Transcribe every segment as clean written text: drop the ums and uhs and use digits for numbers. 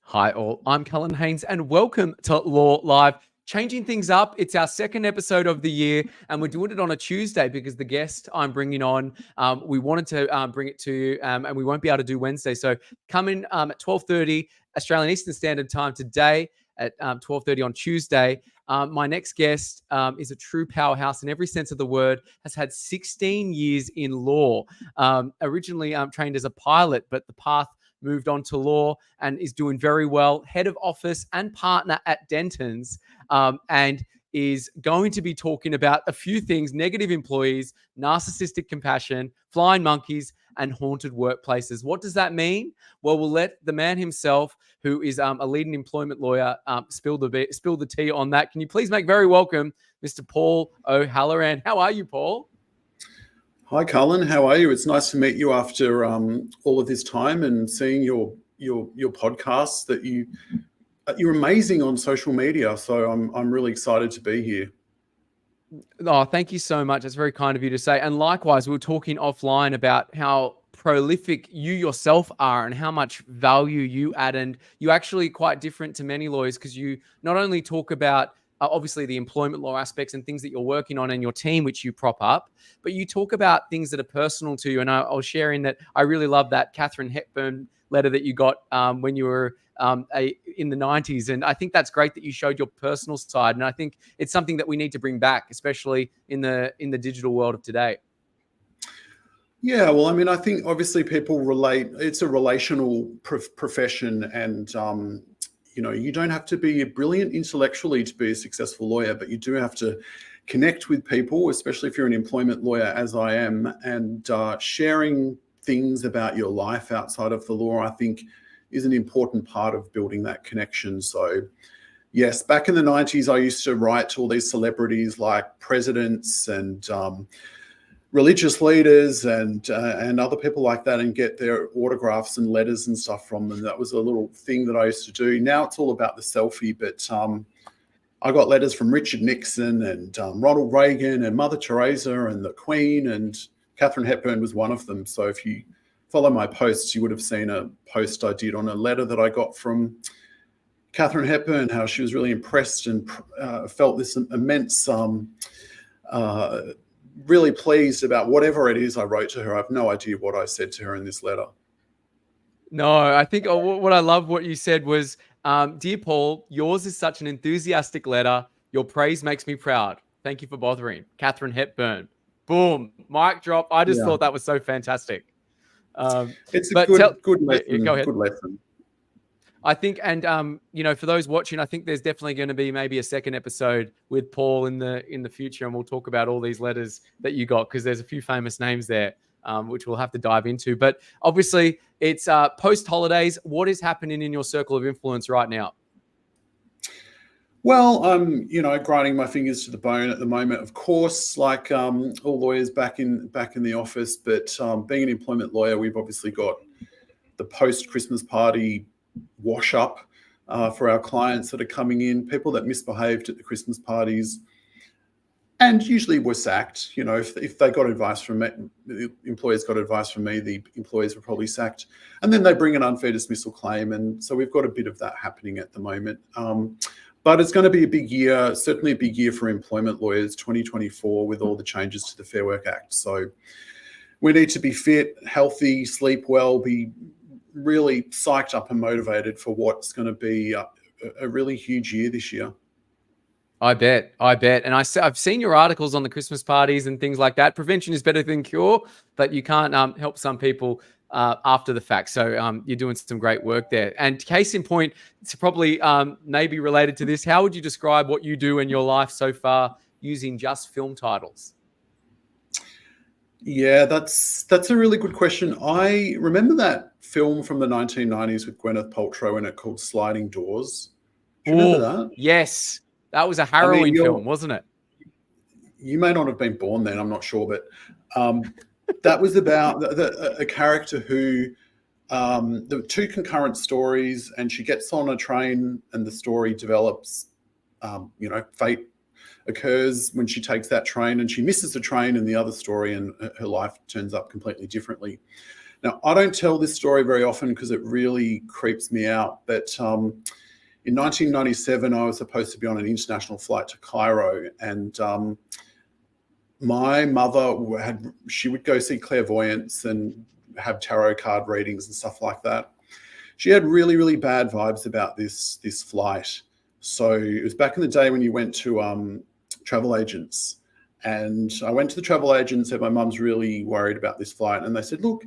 Hi all, I'm Cullen Haynes and welcome to Law Live. Changing things up, it's our second episode of the year and we're doing it on a Tuesday because the guest I'm bringing on, we wanted to bring it to you and we won't be able to do Wednesday. So come in at 12:30 Australian Eastern Standard Time today at 12:30 on Tuesday. My next guest is a true powerhouse in every sense of the word, has had 16 years in law, originally trained as a pilot, but the path moved on to law and is doing very well, head of office and partner at Dentons, and is going to be talking about a few things: negative employees, narcissistic compassion, flying monkeys, and haunted workplaces. What does that mean? Well, we'll let the man himself, who is a leading employment lawyer, spill the tea on that. Can you please make very welcome Mr. Paul O'Halloran? How are you, Paul? Hi, Cullen. How are you? It's nice to meet you after all of this time and seeing your podcasts. That you're amazing on social media. So I'm really excited to be here. Oh, thank you so much. That's very kind of you to say. And likewise, we were talking offline about how prolific you yourself are and how much value you add. And you're actually quite different to many lawyers because you not only talk about obviously the employment law aspects and things that you're working on in your team, which you prop up, but you talk about things that are personal to you. And I was sharing that I really love that Katherine Hepburn letter that you got when you were in the 90s. And I think that's great that you showed your personal side. And I think it's something that we need to bring back, especially in the digital world of today. Yeah, well, I mean, I think obviously people relate. It's a relational profession, and you don't have to be brilliant intellectually to be a successful lawyer, but you do have to connect with people, especially if you're an employment lawyer, as I am, and sharing things about your life outside of the law, I think, is an important part of building that connection. So, yes, back in the 90s, I used to write to all these celebrities like presidents and religious leaders and other people like that and get their autographs and letters and stuff from them. That was a little thing that I used to do. Now it's all about the selfie, but I got letters from Richard Nixon and Ronald Reagan and Mother Teresa and the Queen, and Katherine Hepburn was one of them. So if you follow my posts, you would have seen a post I did on a letter that I got from Katherine Hepburn, how she was really impressed and felt this immense really pleased about whatever it is I wrote to her. I have no idea what I said to her in this letter. No, I think what I love what you said was, dear Paul, yours is such an enthusiastic letter. Your praise makes me proud. Thank you for bothering. Katherine Hepburn. Boom. Mic drop. I just thought that was so fantastic. It's a good lesson. Yeah, go ahead. Good lesson. I think, and for those watching, I think there's definitely going to be maybe a second episode with Paul in the future, and we'll talk about all these letters that you got because there's a few famous names there, which we'll have to dive into. But obviously, it's post holidays. What is happening in your circle of influence right now? Well, I'm grinding my fingers to the bone at the moment. Of course, like all lawyers back in the office, but being an employment lawyer, we've obviously got the post Christmas party wash up for our clients that are coming in, people that misbehaved at the Christmas parties and usually were sacked. If they got advice from me, the employers got advice from me, the employees were probably sacked, and then they bring an unfair dismissal claim. And so we've got a bit of that happening at the moment. But it's going to be a big year, certainly a big year for employment lawyers, 2024, with all the changes to the Fair Work Act. So we need to be fit, healthy, sleep well, be really psyched up and motivated for what's going to be a really huge year this year. I bet. And I've seen your articles on the Christmas parties and things like that. Prevention is better than cure, but you can't help some people after the fact. So you're doing some great work there. And case in point, it's probably maybe related to this. How would you describe what you do in your life so far using just film titles? Yeah, that's a really good question. I remember that film from the 1990s with Gwyneth Paltrow in it called Sliding Doors. Do you remember that? Yes. That was a harrowing film, wasn't it? You may not have been born then, I'm not sure, but that was about a character who there were two concurrent stories, and she gets on a train and the story develops, fate occurs when she takes that train and she misses the train in the other story and her life turns up completely differently. Now, I don't tell this story very often because it really creeps me out, but in 1997, I was supposed to be on an international flight to Cairo, and my mother she would go see clairvoyants and have tarot card readings and stuff like that. She had really, really bad vibes about this flight. So it was back in the day when you went to travel agents. And I went to the travel agent and said, my mum's really worried about this flight. And they said, look,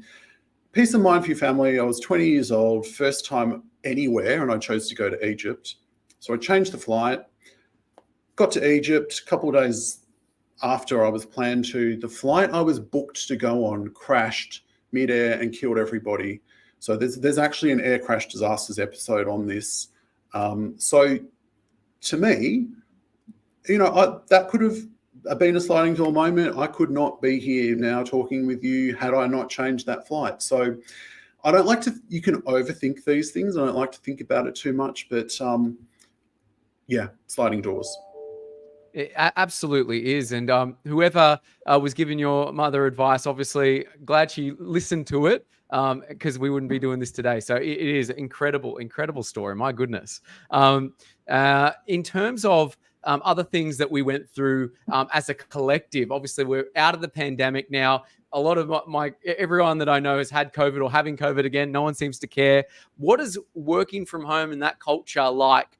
peace of mind for your family. I was 20 years old, first time anywhere, and I chose to go to Egypt. So I changed the flight, got to Egypt. A couple of days after I was planned to, the flight I was booked to go on crashed midair and killed everybody. So there's actually an air crash disasters episode on this. So to me, that could have been a sliding door moment. I could not be here now talking with you had I not changed that flight. So I don't like to, you can overthink these things. I don't like to think about it too much, but yeah, sliding doors. It absolutely is. And whoever was giving your mother advice, obviously glad she listened to it, because we wouldn't be doing this today. So it is incredible story. My goodness. In terms of other things that we went through as a collective, obviously we're out of the pandemic now. A lot of everyone that I know has had COVID or having COVID again. No one seems to care. What is working from home and that culture like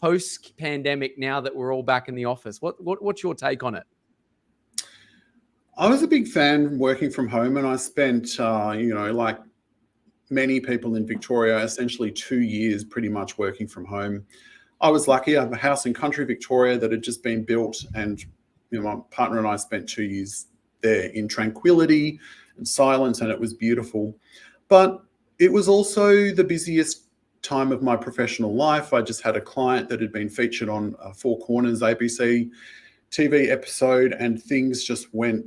post-pandemic now that we're all back in the office? What's your take on it? I was a big fan working from home, and I spent, like many people in Victoria, essentially 2 years pretty much working from home. I was lucky. I have a house in country Victoria that had just been built, and my partner and I spent 2 years there in tranquility and silence, and it was beautiful. But it was also the busiest time of my professional life. I just had a client that had been featured on Four Corners ABC TV episode, and things just went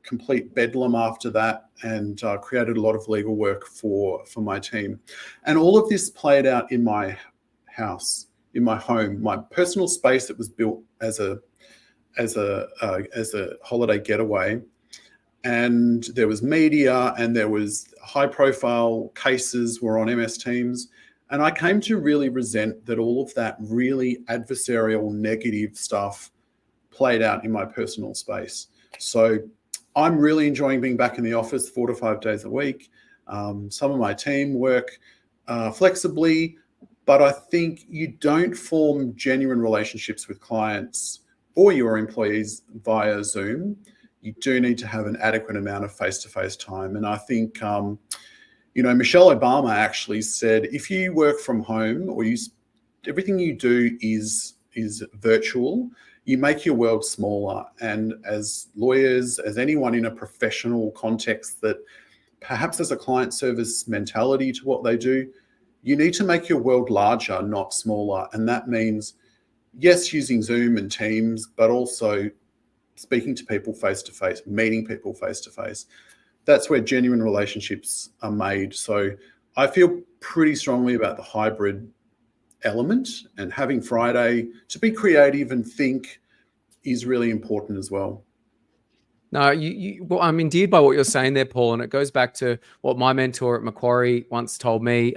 complete bedlam after that, and created a lot of legal work for my team. And all of this played out in my house, in my home, my personal space that was built as a holiday getaway. And there was media, and there was high profile cases were on MS Teams. And I came to really resent that all of that really adversarial, negative stuff played out in my personal space. So I'm really enjoying being back in the office 4 to 5 days a week. Some of my team work flexibly, but I think you don't form genuine relationships with clients or your employees via Zoom. You do need to have an adequate amount of face-to-face time. And I think, Michelle Obama actually said, if you work from home or everything you do is virtual, you make your world smaller. And as lawyers, as anyone in a professional context that perhaps has a client service mentality to what they do, you need to make your world larger, not smaller. And that means, yes, using Zoom and Teams, but also speaking to people face-to-face, meeting people face-to-face. That's where genuine relationships are made. So I feel pretty strongly about the hybrid element, and having Friday to be creative and think is really important as well. No, well, I'm endeared by what you're saying there, Paul, and it goes back to what my mentor at Macquarie once told me.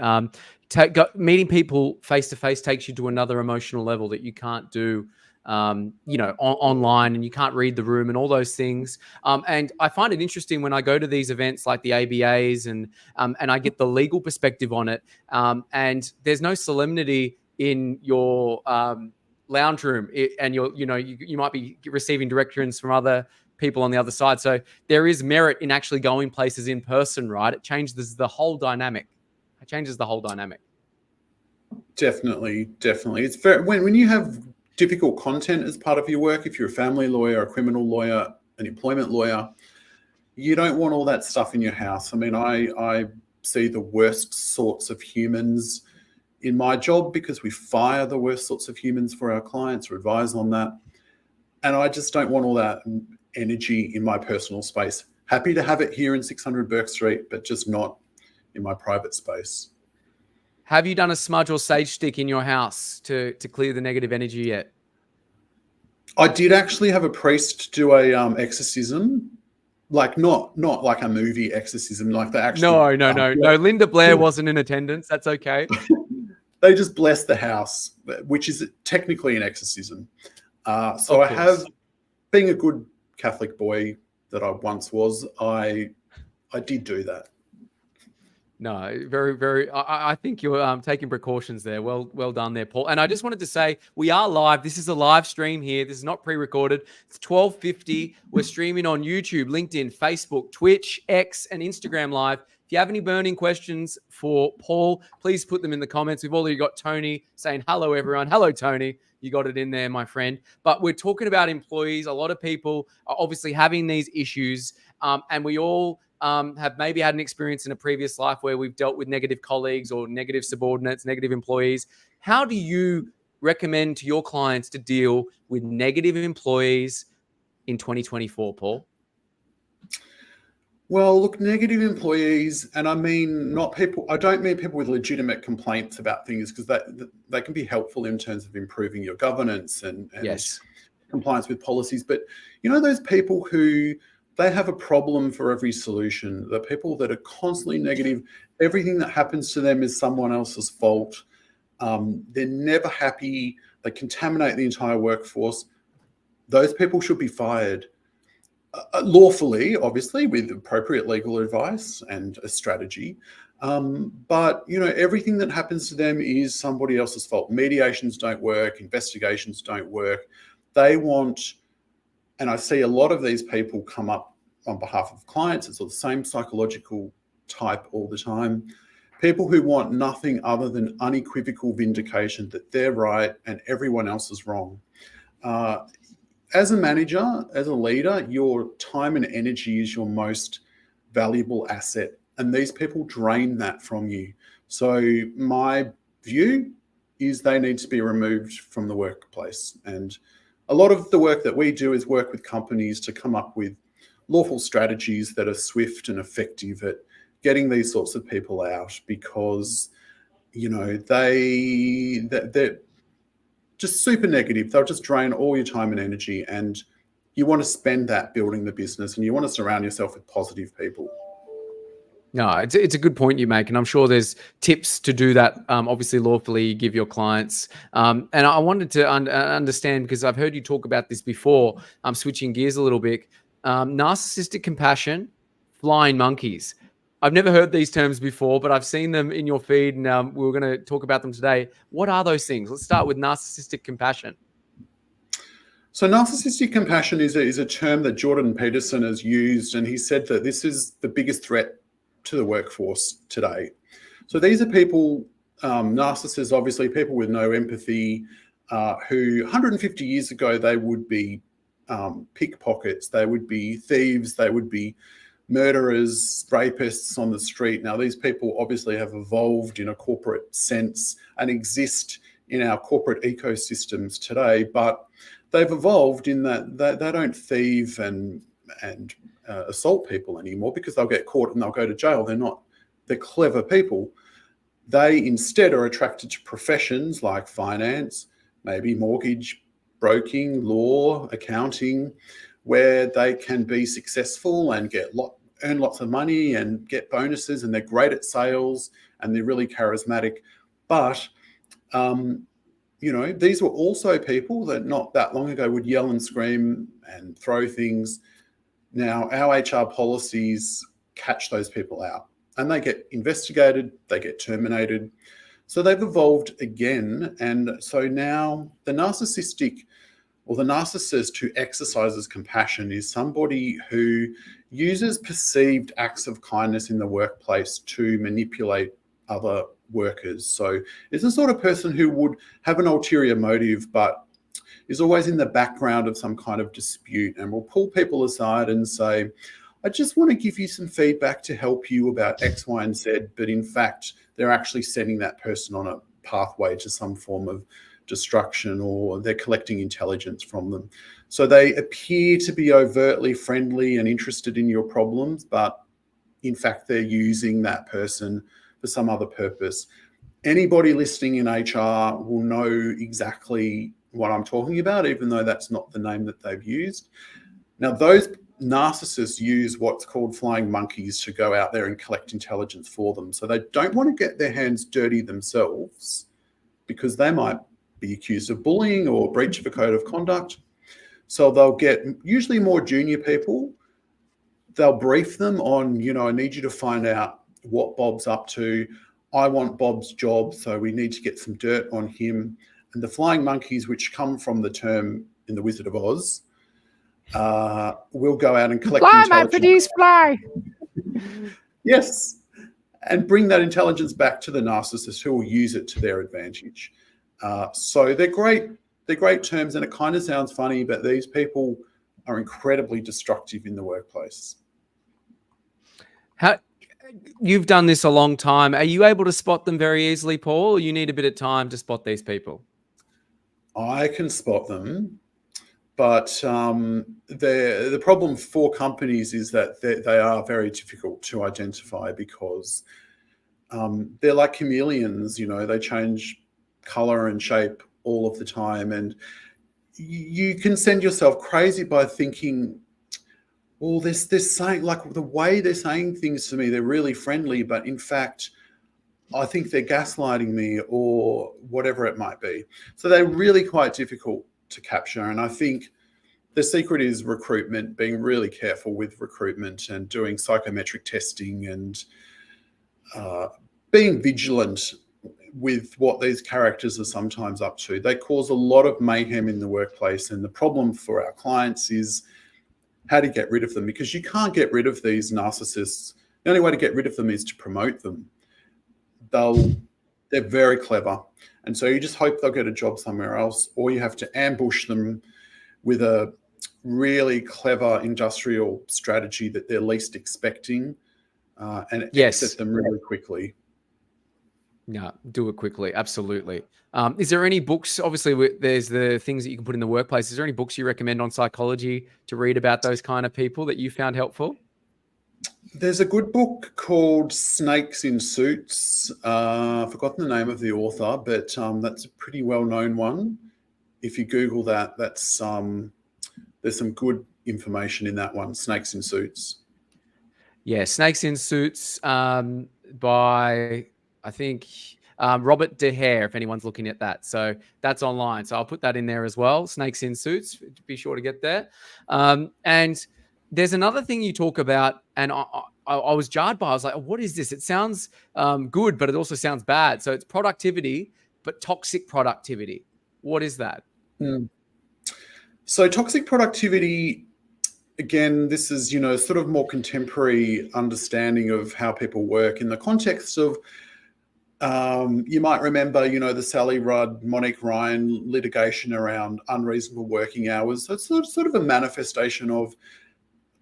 Meeting people face to face takes you to another emotional level that you can't do, online, and you can't read the room and all those things. And I find it interesting when I go to these events like the ABAs and I get the legal perspective on it. And there's no solemnity in your lounge room, and you might be receiving directions from other people on the other side. So there is merit in actually going places in person, right? It changes the whole dynamic. Definitely. It's very, when you have difficult content as part of your work, if you're a family lawyer, a criminal lawyer, an employment lawyer, you don't want all that stuff in your house. I mean, I see the worst sorts of humans in my job because we fire the worst sorts of humans for our clients or advise on that. And I just don't want all that energy in my personal space. Happy to have it here in 600 Burke Street, but just not in my private space. Have you done a smudge or sage stick in your house to clear the negative energy yet? I did actually have a priest do a exorcism like not like a movie exorcism, like they actually No. Linda Blair wasn't in attendance. That's okay. they just bless the house, which is technically an exorcism. So I have, being a good Catholic boy that I once was, I did do that. No, very, very. I think you're taking precautions there. Well done there, Paul. And I just wanted to say we are live. This is a live stream here. This is not pre-recorded. It's 12:50. We're streaming on YouTube, LinkedIn, Facebook, Twitch, X, and Instagram Live. If you have any burning questions for Paul, please put them in the comments. We've already got Tony saying hello, everyone. Hello, Tony. You got it in there, my friend. But we're talking about employees. A lot of people are obviously having these issues, and we all have maybe had an experience in a previous life where we've dealt with negative colleagues or negative subordinates, negative employees. How do you recommend to your clients to deal with negative employees in 2024, Paul? Well, look, negative employees, and I mean I don't mean people with legitimate complaints about things, because they can be helpful in terms of improving your governance and yes, compliance with policies. But you know, those people who they have a problem for every solution, the people that are constantly negative, everything that happens to them is someone else's fault. They're never happy. They contaminate the entire workforce. Those people should be fired. Lawfully, obviously, with appropriate legal advice and a strategy. But, you know, everything that happens to them is somebody else's fault. Mediations don't work. Investigations don't work. They want, and I see a lot of these people come up on behalf of clients. It's all the same psychological type all the time. People who want nothing other than unequivocal vindication that they're right and everyone else is wrong. As a manager, as a leader, your time and energy is your most valuable asset, and these people drain that from you. So my view is they need to be removed from the workplace. And a lot of the work that we do is work with companies to come up with lawful strategies that are swift and effective at getting these sorts of people out, because, you know, they're just super negative. They'll just drain all your time and energy, and you want to spend that building the business, and you want to surround yourself with positive people. No, it's a good point you make, and I'm sure there's tips to do that. Obviously, lawfully give your clients. And I wanted to understand, because I've heard you talk about this before. I'm switching gears a little bit. Narcissistic compassion, flying monkeys. I've never heard these terms before, but I've seen them in your feed, and we're going to talk about them today. What are those things? Let's start with narcissistic compassion. So narcissistic compassion is a term that Jordan Peterson has used, and he said that this is the biggest threat to the workforce today. So these are people, narcissists, obviously people with no empathy, who 150 years ago, they would be pickpockets, they would be thieves, they would be murderers, rapists on the street. Now, these people obviously have evolved in a corporate sense and exist in our corporate ecosystems today, but they've evolved in that they don't thieve and assault people anymore, because they'll get caught and they'll go to jail. They're clever people. They instead are attracted to professions like finance, maybe mortgage broking, law, accounting, where they can be successful and earn lots of money and get bonuses, and they're great at sales and they're really charismatic. But, you know, these were also people that not that long ago would yell and scream and throw things. Now, our HR policies catch those people out, and they get investigated, they get terminated. So they've evolved again. And so now the narcissist who exercises compassion is somebody who uses perceived acts of kindness in the workplace to manipulate other workers. So it's the sort of person who would have an ulterior motive, but is always in the background of some kind of dispute, and will pull people aside and say, I just want to give you some feedback to help you about X, Y, and Z. But in fact, they're actually sending that person on a pathway to some form of destruction, or they're collecting intelligence from them. So they appear to be overtly friendly and interested in your problems, but in fact, they're using that person for some other purpose. Anybody listening in HR will know exactly what I'm talking about, even though that's not the name that they've used. Now, those narcissists use what's called flying monkeys to go out there and collect intelligence for them. So they don't want to get their hands dirty themselves because they might be accused of bullying or breach of a code of conduct. So they'll get usually more junior people. They'll brief them on, I need you to find out what Bob's up to. I want Bob's job, so we need to get some dirt on him. And the flying monkeys, which come from the term in The Wizard of Oz, will go out and collect fly, my pretties, fly. Yes, and bring that intelligence back to the narcissist, who will use it to their advantage. So they're great. They're great terms, and it kind of sounds funny, but these people are incredibly destructive in the workplace. You've done this a long time. Are you able to spot them very easily, Paul, or you need a bit of time to spot these people? I can spot them, but the problem for companies is that they are very difficult to identify because they're like chameleons. They change color and shape all of the time, and you can send yourself crazy by thinking, well, they're saying, like, the way they're saying things to me, they're really friendly, but in fact, I think they're gaslighting me or whatever it might be. So they're really quite difficult to capture. And I think the secret is recruitment, being really careful with recruitment and doing psychometric testing and being vigilant with what these characters are sometimes up to. They cause a lot of mayhem in the workplace. And the problem for our clients is how to get rid of them, because you can't get rid of these narcissists. The only way to get rid of them is to promote them. They're very clever. And so you just hope they'll get a job somewhere else, or you have to ambush them with a really clever industrial strategy that they're least expecting and exit them really quickly. Yeah, do it quickly. Absolutely. Is there any books? Obviously, there's the things that you can put in the workplace. Is there any books you recommend on psychology to read about those kind of people that you found helpful? There's a good book called Snakes in Suits. I've forgotten the name of the author, but that's a pretty well-known one. If you Google that, there's some good information in that one, Snakes in Suits. Yeah, Snakes in Suits by, I think, Robert DeHare, if anyone's looking at that. So that's online. So I'll put that in there as well. Snakes in Suits, be sure to get there. And there's another thing you talk about, and I was jarred by. I was like, what is this? It sounds good, but it also sounds bad. So it's productivity, but toxic productivity. What is that? So toxic productivity, again, this is, sort of more contemporary understanding of how people work in the context of, you might remember, the Sally Rudd, Monique Ryan litigation around unreasonable working hours. So it's sort of a manifestation of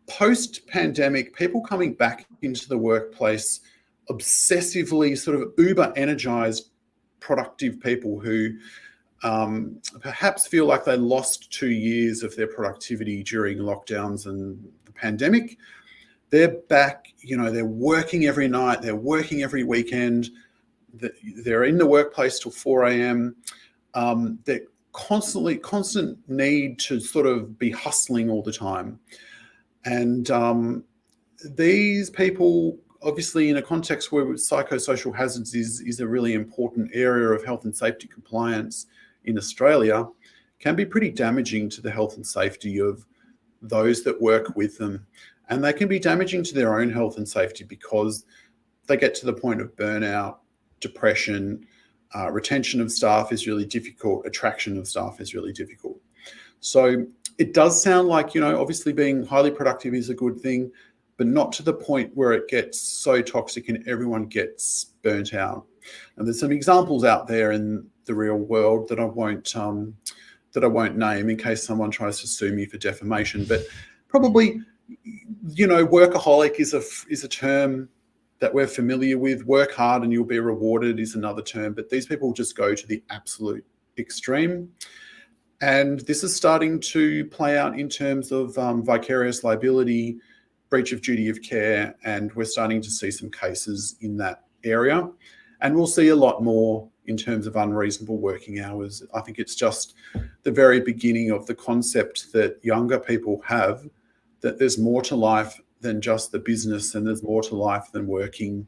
post-pandemic people coming back into the workplace, obsessively sort of uber energized, productive people who perhaps feel like they lost 2 years of their productivity during lockdowns and the pandemic. They're back, they're working every night, they're working every weekend, they're in the workplace till 4 a.m. They're constant need to sort of be hustling all the time. And these people, obviously in a context where psychosocial hazards is a really important area of health and safety compliance in Australia, can be pretty damaging to the health and safety of those that work with them. And they can be damaging to their own health and safety because they get to the point of burnout, depression, retention of staff is really difficult, attraction of staff is really difficult. So it does sound like, obviously being highly productive is a good thing, but not to the point where it gets so toxic and everyone gets burnt out. And there's some examples out there in the real world that I won't name in case someone tries to sue me for defamation. But probably, workaholic is a term that we're familiar with. Work hard and you'll be rewarded is another term. But these people just go to the absolute extreme. And this is starting to play out in terms of vicarious liability, breach of duty of care, and we're starting to see some cases in that area. And we'll see a lot more in terms of unreasonable working hours. I think it's just the very beginning of the concept that younger people have that there's more to life than just the business, and there's more to life than working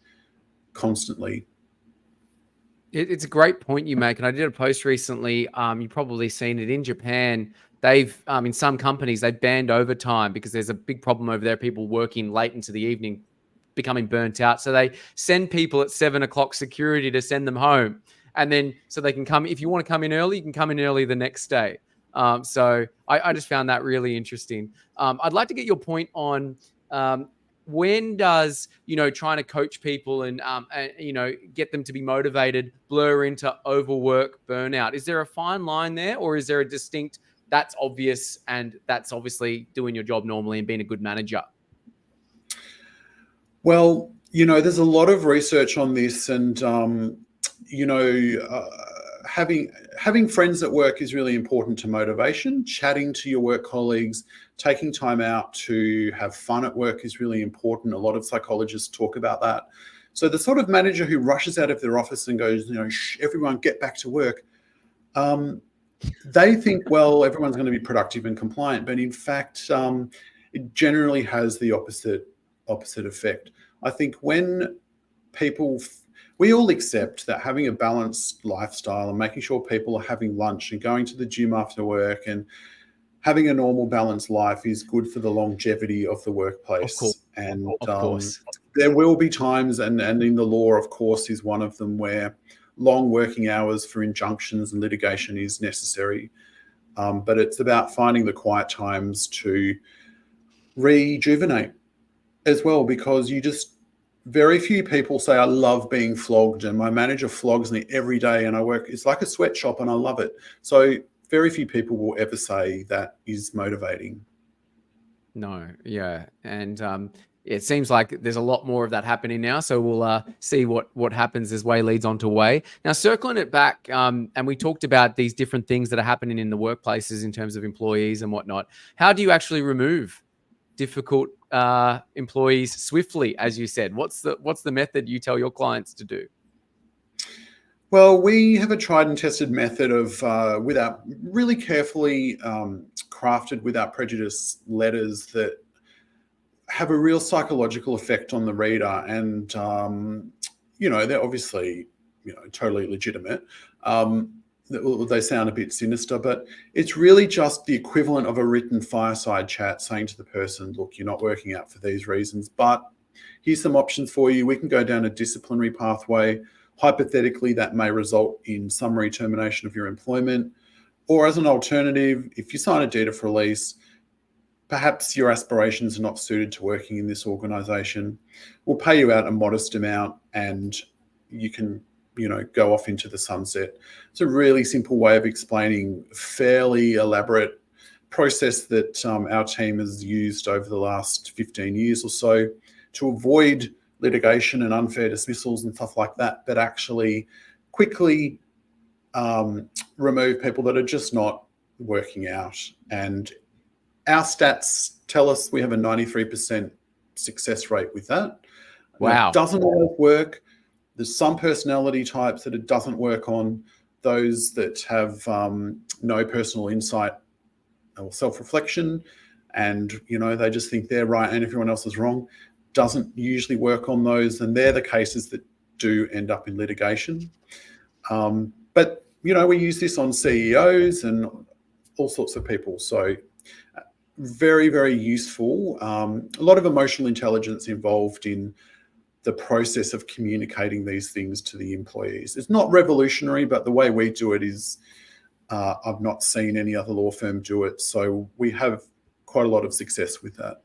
constantly. It's a great point you make, and I did a post recently. You've probably seen it in Japan. They've in some companies they've banned overtime because there's a big problem over there. People working late into the evening, becoming burnt out. So they send people at 7 o'clock security to send them home, and then so they can come. If you want to come in early, you can come in early the next day. So I just found that really interesting. I'd like to get your point on. When does trying to coach people and get them to be motivated blur into overwork burnout? Is there a fine line there, or is there a distinct that's obvious and that's obviously doing your job normally and being a good manager? Well, there's a lot of research on this, and having friends at work is really important to motivation. Chatting to your work colleagues, taking time out to have fun at work is really important. A lot of psychologists talk about that. So the sort of manager who rushes out of their office and goes, shh, everyone get back to work. They think, well, everyone's going to be productive and compliant, but in fact, it generally has the opposite effect. I think when we all accept that having a balanced lifestyle and making sure people are having lunch and going to the gym after work and having a normal balanced life is good for the longevity of the workplace. Of course. And Of course. there will be times, and in the law, of course, is one of them, where long working hours for injunctions and litigation is necessary. But it's about finding the quiet times to rejuvenate as well, because very few people say, I love being flogged and my manager flogs me every day and I work, it's like a sweatshop and I love it. So very few people will ever say that is motivating. No, yeah. And it seems like there's a lot more of that happening now. So we'll see what happens as Way leads on to Way. Now, circling it back, and we talked about these different things that are happening in the workplaces in terms of employees and whatnot. How do you actually remove difficult employees swiftly, as you said? What's the method you tell your clients to do? Well, we have a tried and tested method of without really carefully crafted without prejudice letters that have a real psychological effect on the reader, and they're obviously totally legitimate. They sound a bit sinister, but it's really just the equivalent of a written fireside chat saying to the person, look, you're not working out for these reasons, but here's some options for you. We can go down a disciplinary pathway. Hypothetically, that may result in summary termination of your employment. Or as an alternative, if you sign a deed of release, perhaps your aspirations are not suited to working in this organisation. We'll pay you out a modest amount and you can go off into the sunset. It's a really simple way of explaining a fairly elaborate process that our team has used over the last 15 years or so to avoid litigation and unfair dismissals and stuff like that, but actually quickly remove people that are just not working out. And our stats tell us we have a 93% success rate with that. Wow. It doesn't always work. There's some personality types that it doesn't work on. Those that have no personal insight or self-reflection, and they just think they're right and everyone else is wrong, doesn't usually work on those, and they're the cases that do end up in litigation. But we use this on CEOs and all sorts of people. So very, very useful. A lot of emotional intelligence involved in the process of communicating these things to the employees. It's not revolutionary, but the way we do it is, I've not seen any other law firm do it. So we have quite a lot of success with that.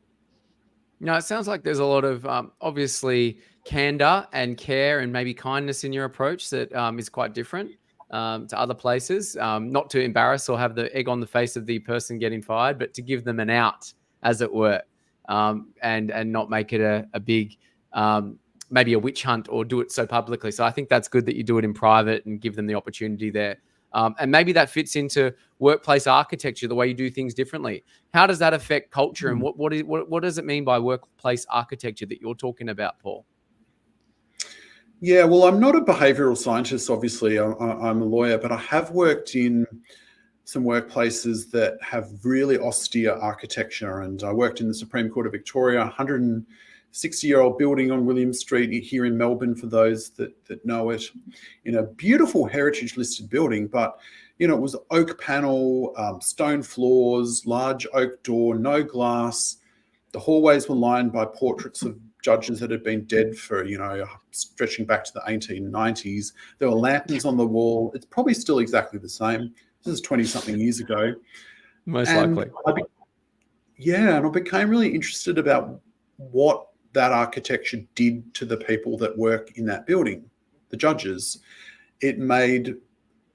Now, it sounds like there's a lot of obviously candor and care and maybe kindness in your approach that is quite different to other places. Not to embarrass or have the egg on the face of the person getting fired, but to give them an out, as it were, and not make it a big maybe a witch hunt or do it so publicly. So I think that's good that you do it in private and give them the opportunity there. And maybe that fits into workplace architecture, the way you do things differently. How does that affect culture? And what does it mean by workplace architecture that you're talking about, Paul? Yeah, well, I'm not a behavioural scientist, obviously. I'm a lawyer, but I have worked in some workplaces that have really austere architecture. And I worked in the Supreme Court of Victoria, 160-year-old building on William Street here in Melbourne, for those that know it, in a beautiful heritage listed building. But, you know, it was oak panel, stone floors, large oak door, no glass. The hallways were lined by portraits of judges that had been dead for, you know, stretching back to the 1890s. There were lanterns on the wall. It's probably still exactly the same. This is 20-something years ago. Most likely. And I became really interested about what that architecture did to the people that work in that building, the judges. It made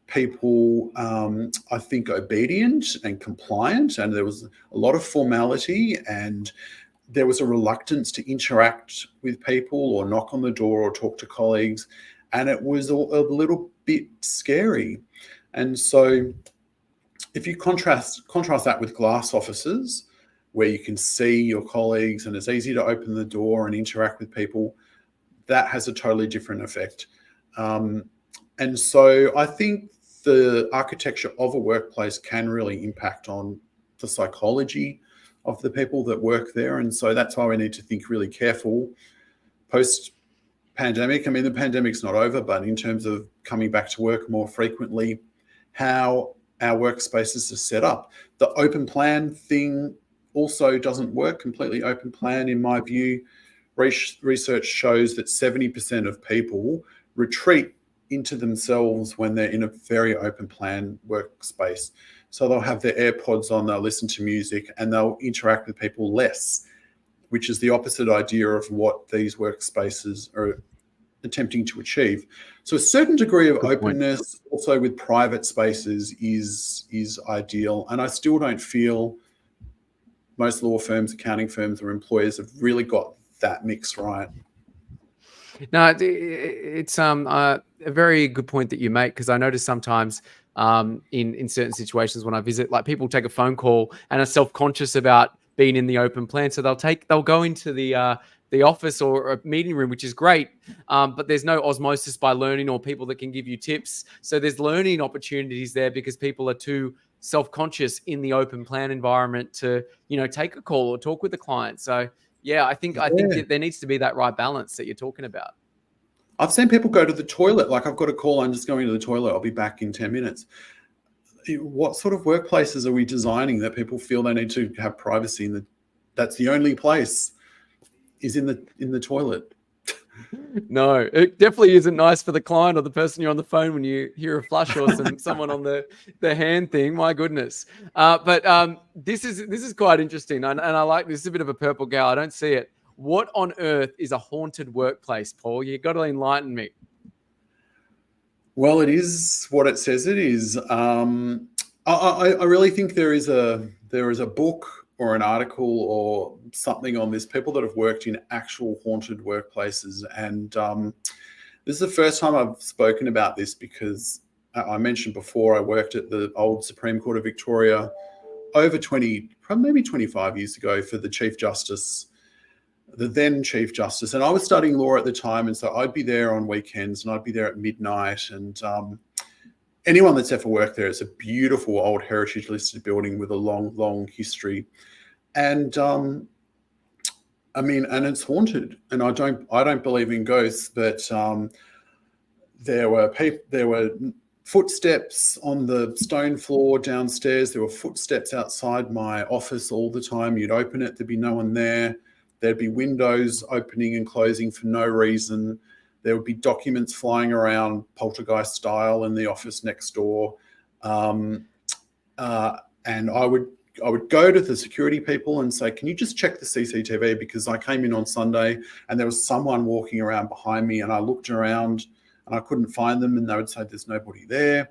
people, I think, obedient and compliant, and there was a lot of formality, and there was a reluctance to interact with people or knock on the door or talk to colleagues, and it was a little bit scary. And so if you contrast that with glass offices, where you can see your colleagues and it's easy to open the door and interact with people, that has a totally different effect. And so I think the architecture of a workplace can really impact on the psychology of the people that work there. And so that's why we need to think really careful post-pandemic. I mean, the pandemic's not over, but in terms of coming back to work more frequently, how our workspaces are set up. The open plan thing also doesn't work. Completely open plan, in my view. Research shows that 70% of people retreat into themselves when they're in a very open plan workspace. So they'll have their AirPods on, they'll listen to music, and they'll interact with people less, which is the opposite idea of what these workspaces are attempting to achieve. So a certain degree of openness also with private spaces is ideal. And I still don't feel most law firms, accounting firms, or employers have really got that mix right. No, it's a very good point that you make, because I notice sometimes in certain situations when I visit, like, people take a phone call and are self-conscious about being in the open plan, so they'll go into the office or a meeting room, which is great, but there's no osmosis by learning or people that can give you tips. So there's learning opportunities there because people are too self-conscious in the open plan environment to, you know, take a call or talk with the client. So yeah, I think that there needs to be that right balance that you're talking about. I've seen people go to the toilet. Like, I've got a call, I'm just going to the toilet, I'll be back in 10 minutes. What sort of workplaces are we designing that people feel they need to have privacy that's the only place is in the toilet? No, it definitely isn't nice for the client or the person you're on the phone when you hear a flush or someone on the hand thing. My goodness. But this is quite interesting, and I like this. Is a bit of a purple gal. I don't see it. What on earth is a haunted workplace, Paul? You got to enlighten me. Well, it is what it says it is. I really think there is a book or an article or something on this, people that have worked in actual haunted workplaces. And this is the first time I've spoken about this, because I mentioned before I worked at the old Supreme Court of Victoria over 20, maybe 25 years ago, for the Chief Justice, the then Chief Justice. And I was studying law at the time, and so I'd be there on weekends and I'd be there at midnight. And anyone that's ever worked there, it's a beautiful old heritage listed building with a long, long history. And I mean, and it's haunted. And I don't believe in ghosts, but there were footsteps on the stone floor downstairs. There were footsteps outside my office all the time. You'd open it, there'd be no one there. There'd be windows opening and closing for no reason. There would be documents flying around poltergeist style in the office next door. And I would go to the security people and say, can you just check the CCTV? Because I came in on Sunday and there was someone walking around behind me, and I looked around and I couldn't find them, and they would say there's nobody there.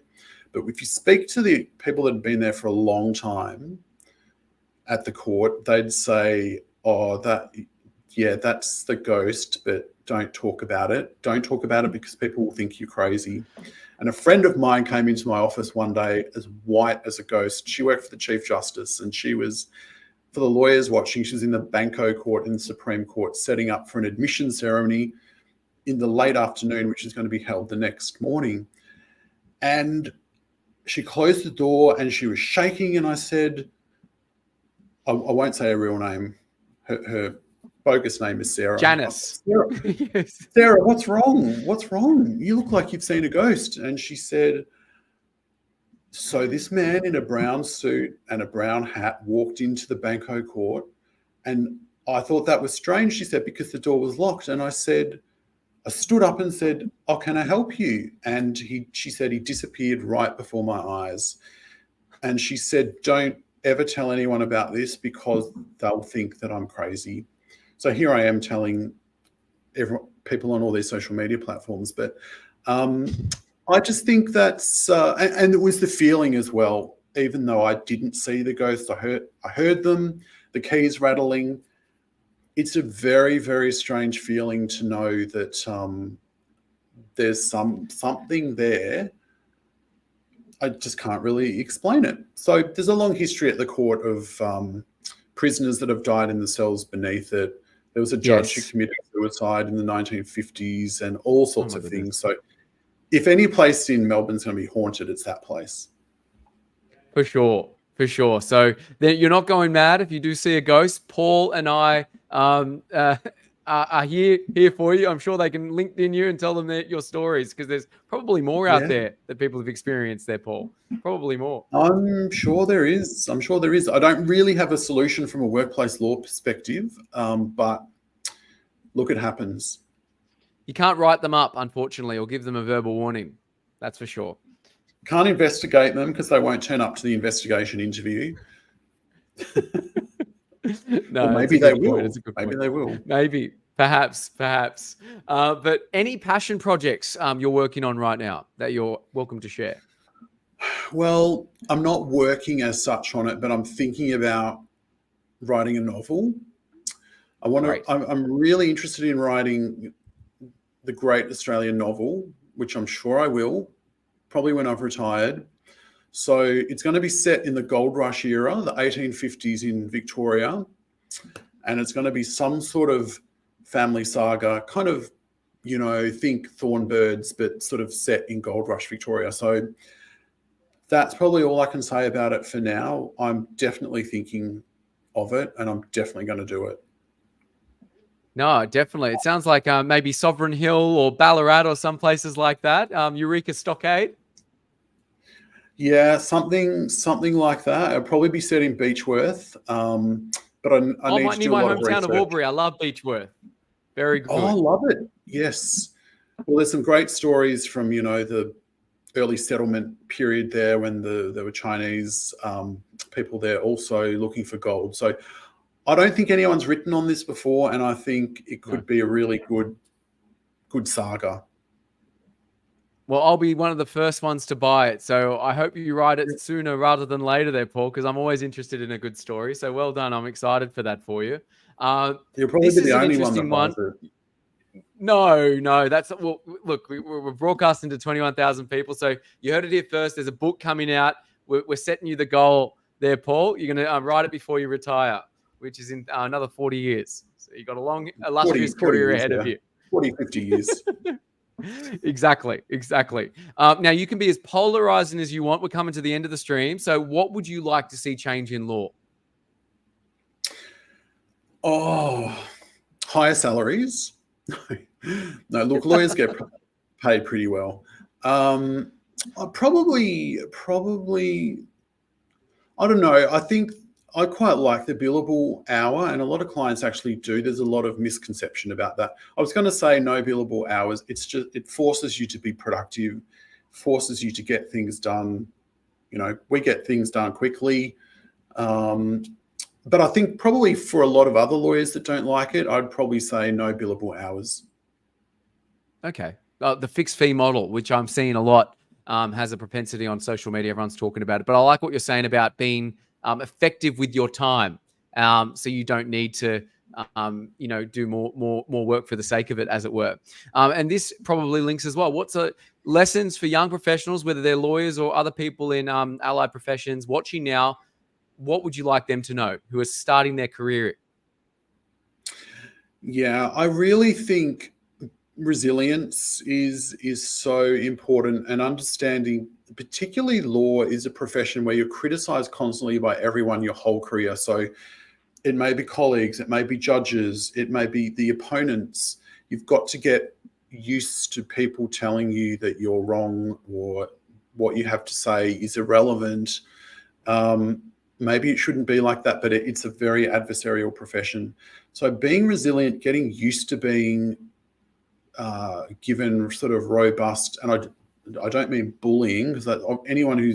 But if you speak to the people that had been there for a long time at the court, they'd say, oh, that's the ghost, but don't talk about it. Don't talk about it because people will think you're crazy. And a friend of mine came into my office one day as white as a ghost. She worked for the Chief Justice, and she was, for the lawyers watching, she was in the Banco court in the Supreme Court setting up for an admission ceremony in the late afternoon, which is going to be held the next morning. And she closed the door and she was shaking, and I said, I won't say her real name. Her bogus name is Sarah. Janice. Sarah, Yes. Sarah, what's wrong? What's wrong? You look like you've seen a ghost. And she said, so this man in a brown suit and a brown hat walked into the Banco court, and I thought that was strange, she said, because the door was locked. And I stood up and said, oh, can I help you? And she said he disappeared right before my eyes. And she said, don't ever tell anyone about this because they'll think that I'm crazy. So here I am telling people on all these social media platforms. But I just think that's, and it was the feeling as well, even though I didn't see the ghost, I heard them, the keys rattling. It's a very, very strange feeling to know that there's something there. I just can't really explain it. So there's a long history at the court of prisoners that have died in the cells beneath it. There was a judge who committed suicide in the 1950s and all sorts of things. So if any place in Melbourne's going to be haunted, it's that place. For sure. For sure. So then you're not going mad if you do see a ghost. Paul and I are here for you. I'm sure they can LinkedIn you and tell them your stories, because there's probably more out there that people have experienced there, Paul. Probably more. I'm sure there is. I don't really have a solution from a workplace law perspective, but look, it happens. You can't write them up, unfortunately, or give them a verbal warning. That's for sure. Can't investigate them because they won't turn up to the investigation interview. No, maybe they will. Maybe they will. Maybe, perhaps. But any passion projects you're working on right now that you're welcome to share? Well, I'm not working as such on it, but I'm thinking about writing a novel. I'm really interested in writing the great Australian novel, which I'm sure I will, probably when I've retired. So it's going to be set in the gold rush era, the 1850s in Victoria. And it's going to be some sort of family saga, kind of, think Thornbirds, but sort of set in gold rush Victoria. So that's probably all I can say about it for now. I'm definitely thinking of it, and I'm definitely going to do it. No, definitely. It sounds like maybe Sovereign Hill or Ballarat or some places like that. Eureka Stockade. Yeah, something like that. It'll probably be set in Beechworth, but I need to do a lot of research. My hometown of Albury. I love Beechworth. Very good. Oh, I love it. Yes. Well, there's some great stories from the early settlement period there when there were Chinese people there also looking for gold. So I don't think anyone's written on this before, and I think it could be a really good saga. Well, I'll be one of the first ones to buy it. So I hope you write it sooner rather than later there, Paul, because I'm always interested in a good story. So well done. I'm excited for that for you. You'll probably be the only one that buys it. No. Look, we're broadcasting to 21,000 people. So you heard it here first. There's a book coming out. We're setting you the goal there, Paul. You're going to write it before you retire, which is in another 40 years. So you've got a long, illustrious career ahead of you. 40, 50 years. Exactly. Now, you can be as polarizing as you want. We're coming to the end of the stream. So what would you like to see change in law? Oh, higher salaries. No, look, lawyers get paid pretty well. Probably, I don't know. I think I quite like the billable hour, and a lot of clients actually do. There's a lot of misconception about that. I was going to say no billable hours. It's just, it forces you to be productive, forces you to get things done. We get things done quickly. But I think probably for a lot of other lawyers that don't like it, I'd probably say no billable hours. Okay. The fixed fee model, which I'm seeing a lot, has a propensity on social media. Everyone's talking about it. But I like what you're saying about being effective with your time. So you don't need to, do more work for the sake of it, as it were. And this probably links as well. What's lessons for young professionals, whether they're lawyers or other people in allied professions watching now? What would you like them to know who are starting their career? Yeah, I really think resilience is so important, and understanding, particularly law is a profession where you're criticized constantly by everyone your whole career. So it may be colleagues, it may be judges, it may be the opponents. You've got to get used to people telling you that you're wrong or what you have to say is irrelevant. Maybe it shouldn't be like that, but it's a very adversarial profession. So being resilient, getting used to being given sort of robust, and I don't mean bullying, because anyone who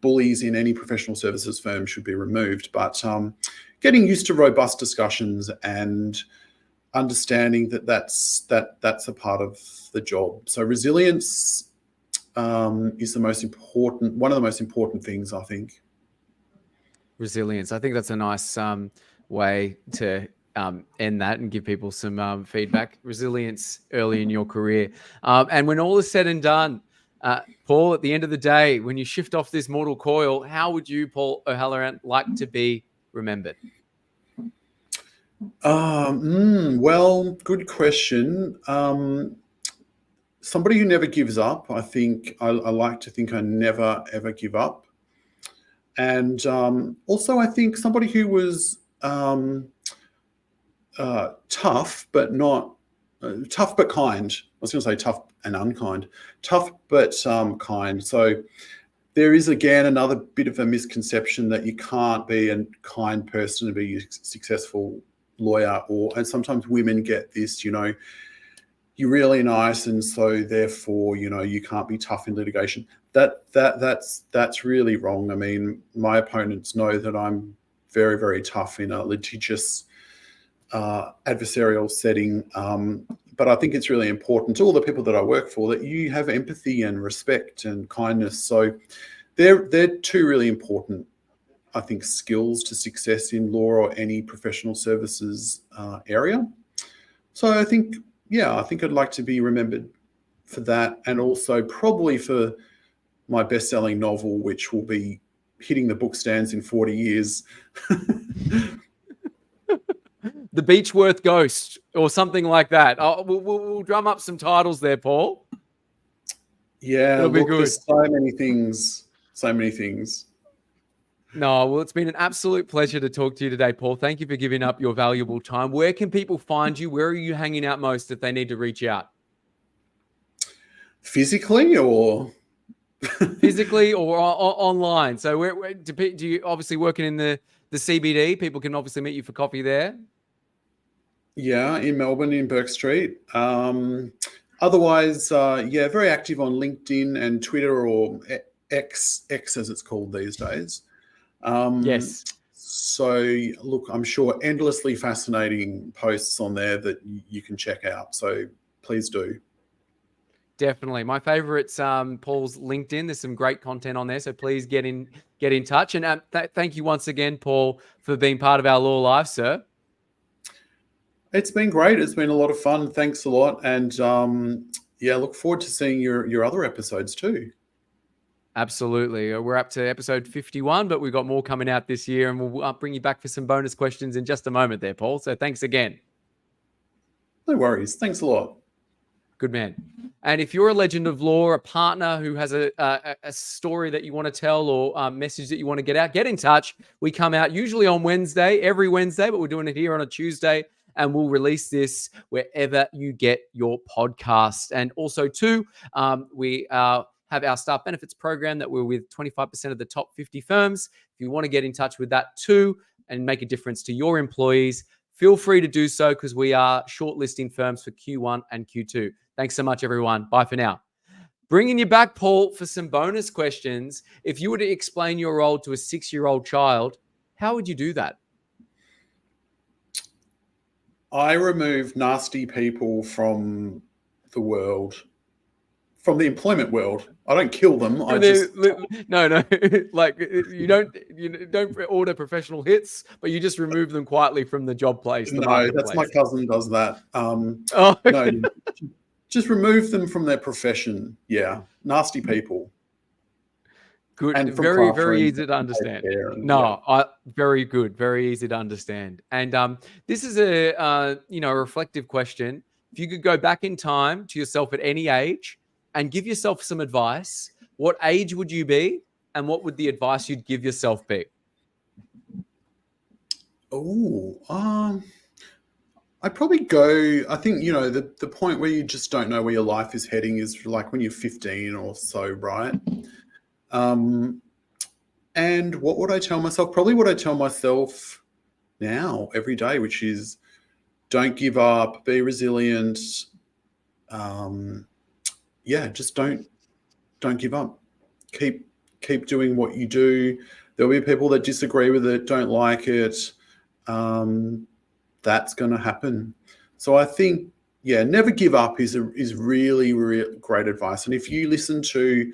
bullies in any professional services firm should be removed, but getting used to robust discussions and understanding that that's a part of the job. So resilience is one of the most important things, I think. Resilience. I think that's a nice way to end that and give people some feedback. Resilience early in your career. And when all is said and done, Paul, at the end of the day, when you shift off this mortal coil, how would you, Paul O'Halloran, like to be remembered? Well, good question. Somebody who never gives up. I think I like to think I never, ever give up. And also, I think somebody who was tough, but not tough, but kind. I was going to say tough and unkind. Tough, but kind. So there is, again, another bit of a misconception that you can't be a kind person to be a successful lawyer, and sometimes women get this, you're really nice, and so therefore, you can't be tough in litigation. That's really wrong. I mean, my opponents know that I'm very, very tough in a litigious adversarial setting. But I think it's really important to all the people that I work for that you have empathy and respect and kindness. So they're two really important, I think, skills to success in law or any professional services area. So I think I'd like to be remembered for that, and also probably for my best-selling novel, which will be hitting the book stands in 40 years. The Beechworth Ghost or something like that. We'll drum up some titles there, Paul. Yeah, it'll be good. There's so many things. No, well, it's been an absolute pleasure to talk to you today, Paul. Thank you for giving up your valuable time. Where can people find you? Where are you hanging out most if they need to reach out? Physically or? Physically or online. So where do you obviously working in the CBD? People can obviously meet you for coffee there. Yeah, in Melbourne, in Burke Street. Otherwise, very active on LinkedIn and Twitter, or X as it's called these days. Yes. So look, I'm sure endlessly fascinating posts on there that you can check out. So please do. Definitely. My favorite's Paul's LinkedIn. There's some great content on there. So please get in touch. And thank you once again, Paul, for being part of our Law Life, sir. It's been great. It's been a lot of fun. Thanks a lot. And look forward to seeing your other episodes too. Absolutely. We're up to episode 51, but we've got more coming out this year, and we'll bring you back for some bonus questions in just a moment there, Paul. So thanks again. No worries. Thanks a lot. Good man. And if you're a legend of law, a partner who has a story that you want to tell, or a message that you want to get out, get in touch. We come out usually on every Wednesday, but we're doing it here on a Tuesday, and we'll release this wherever you get your podcast. And also too, we have our staff benefits program that we're with 25% of the top 50 firms. If you want to get in touch with that too and make a difference to your employees, feel free to do so, because we are shortlisting firms for Q1 and Q2. Thanks so much, everyone. Bye for now. Bringing you back, Paul, for some bonus questions. If you were to explain your role to a 6-year-old child, how would you do that? I remove nasty people from the world, from the employment world. I don't kill them. No. Like you don't order professional hits, but you just remove them quietly from the job place. No, that's my cousin does that. Okay. No, just remove them from their profession. Yeah, nasty people. Good. And very, very easy to understand. Very good. Very easy to understand. And this is a reflective question. if you could go back in time to yourself at any age and give yourself some advice, what age would you be? And what would the advice you'd give yourself be? I'd probably go, I think, the point where you just don't know where your life is heading is like when you're 15 or so, right? And what would I tell myself? Probably what I tell myself now every day, which is don't give up, be resilient. Just don't give up. Keep doing what you do. There'll be people that disagree with it, don't like it. That's going to happen. So I think, never give up is really, really great advice. And if you listen to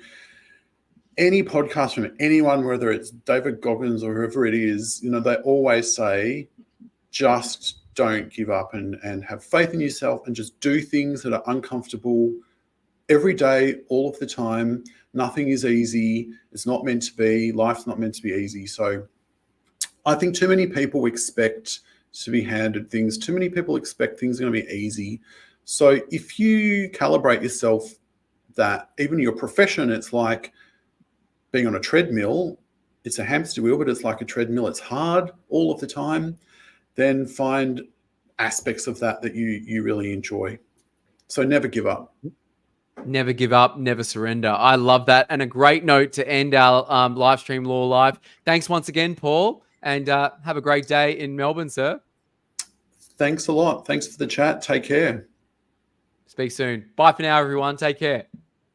any podcast from anyone, whether it's David Goggins or whoever it is, they always say, just don't give up and have faith in yourself and just do things that are uncomfortable every day, all of the time. Nothing is easy. It's not meant to be. Life's not meant to be easy. So I think too many people expect to be handed things. Too many people expect things are going to be easy. So if you calibrate yourself that even your profession, it's like being on a treadmill, it's a hamster wheel, but it's like a treadmill. It's hard all of the time. Then find aspects of that you really enjoy. So never give up. Never give up, never surrender. I love that. And a great note to end our live stream, Law Live. Thanks once again, Paul, and have a great day in Melbourne, sir. Thanks a lot. Thanks for the chat. Take care. Speak soon. Bye for now, everyone. Take care.